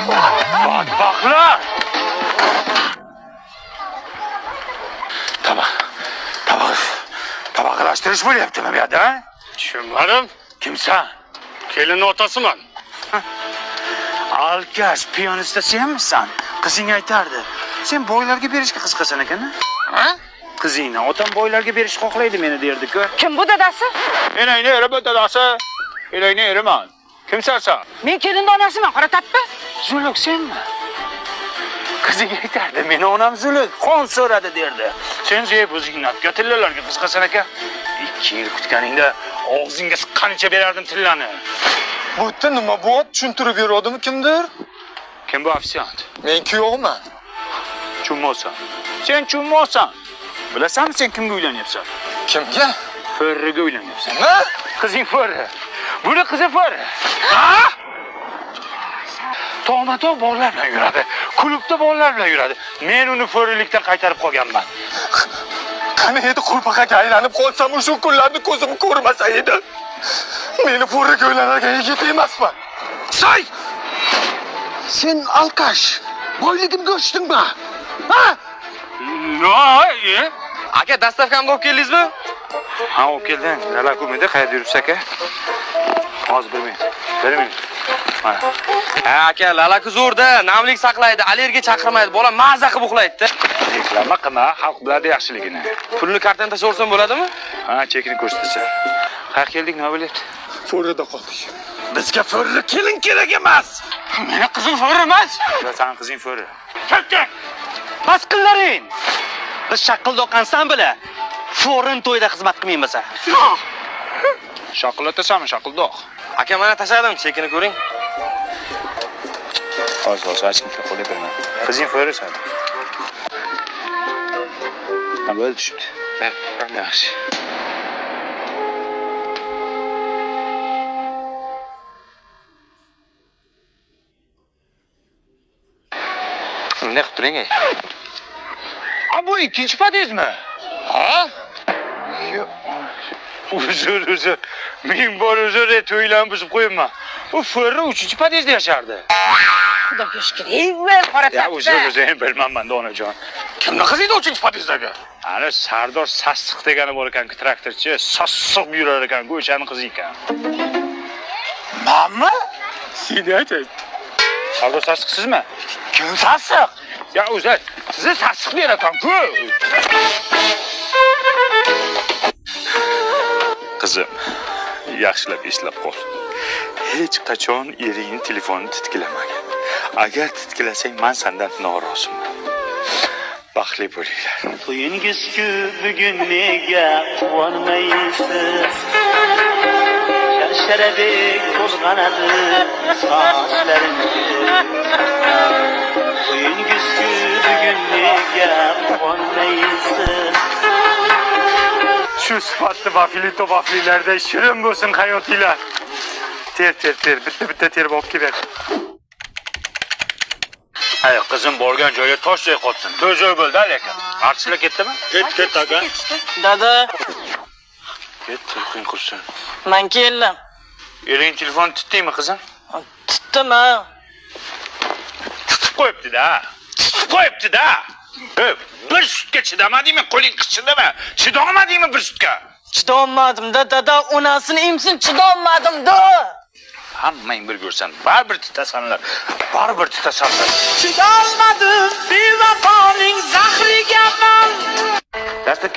Botboqlar! Tabaqlashtirish bo'lyaptimi bu yerda? Tushunmadim. Kimsan? Kelinning otasiman. Alkash, piyonista senmisan? Qizing aytardi. Sen boylarga berishga qiziqasan ekan-a? Ha? Qizingni otam boylarga berish xohlaydi meni derdi-ku. Kim bu dadasi? Menayni eri bu dadasi. Menayni eriman. Kimsan sen? Men kelinning onasiman, qora tappa. Zuluk senmi? Qizing aytardi, meni onam Zuluk, xon so'radi derdi. Sen zeb o'zingga tillalarga qiziqasan ekan. 2 yil kutganingda og'zingga siqqanicha berardim tillani. Bu yerda nima bo'p tushuntirib beradimi kimdir? Kim bu ofisiant? Men kuyovman. Chummosan. Sen chummosan. Bilasanmi sen kimga uylanyapsan? Kimga? Ferriga uylanyapsan. Nima? Qizing Ferri. Buni qizi Ferri. Ha? To'g'ma-to'g'ri bolalar bilan yuradi. Klubda bolalar bilan yuradi. Men uni Ferrilikdan qaytarib qolganman. Qani edi qurbaqa aylanib qolsam o'sha kunlarni ko'zim ko'rmasa edi. Meni furga o'ylanargan yigit emasman. Say! Sen alkash. Boyligimga o'chdingmi? Ha? Yo, Aka, dastavkam bo'lib keldingizmi? ha, olib keldim. Lala ko'mida qayerda yuribsiz aka? Hozir bermang. Mana. Ha, aka, lalaku zo'rda, namlik saqlaydi, allergiya chaqirmaydi, bola maza qilib uxlaydi. Reklama qilma, xalq biladi yaxshiligini. Pulni kartadan tashlab bo'ladimi? Ha, chekini ko'rsatasan. Qayerga keldik, nima bo'lyapti? Furada qoldik. Bizga Ferri kelin kerak emas. Meni qizim Ferri emas. Sen qizing Ferri. Ketdi. Bas qillaring. Biz shaqildoqan bilan forin to'yda xizmat qilmaymiz. Shaqillatasanmi, shaqildoq? Aka, mana tashladim, chekini ko'ring. Hozir hech kimga qo'lga berma. Qizing Ferri sen. Ha, bo'ldi tushibdi. Yaxshi. Bunday qilib turing. Bu ikkinchi podyezdmi? Ha? Uzr. Ming bor uzr to'ylarni buzib qo'yibman. U Ferri 3-podyezda yashardi. Xudoga shukr. Ey, qora Ya tappa. uzr, bilmayman donajon. Kimni qizingni 3-podyezdagi? Ana Sardor Sassiq degani bor ekan, traktorchi, sassiq yurar ekan, o'shani qizi ekan. Menmi? Seni aytay. Sardor Sassiq sizmi? Kim Sassiq? Ya o'zi, sizni Sassiq der ekan-ku. Qizim, yaxshilab eslab qol. Hech qachon eringni telefonini titkilamagan. Agar titkilasang, men sendan noroziman. Baxtli bo'linglar. To'yingiz-ku bugun nega quvonmaysiz? Sharabek qo'zg'anadi sochlaringiz. To'yingiz-ku bugun nega quvonmaysiz? Shu sifatli vafli-tovaflilarda shirin bo'lsin hayotinglar. Ter, bitta ter olib kelib. Hay, qizim borgan joyga toshday qotsin. To'zoy bo'ldi lekin. Artistlar ketdimi? Ket aka. Dada, Ket, tilqing qursin. men keldim. Ering telefon tutdingmi qizim? Tutdim-a. Tutib qo'yibdi-da. Bir sutga chidamadingmi? Qo'ling qichidimi? Chidamadingmi bir sutga? Chidolmadim-da, dada, onasini emsin, chidolmadim-da. Hammang bir ko'rsan, baribir tutasanlar. Chidolmadim,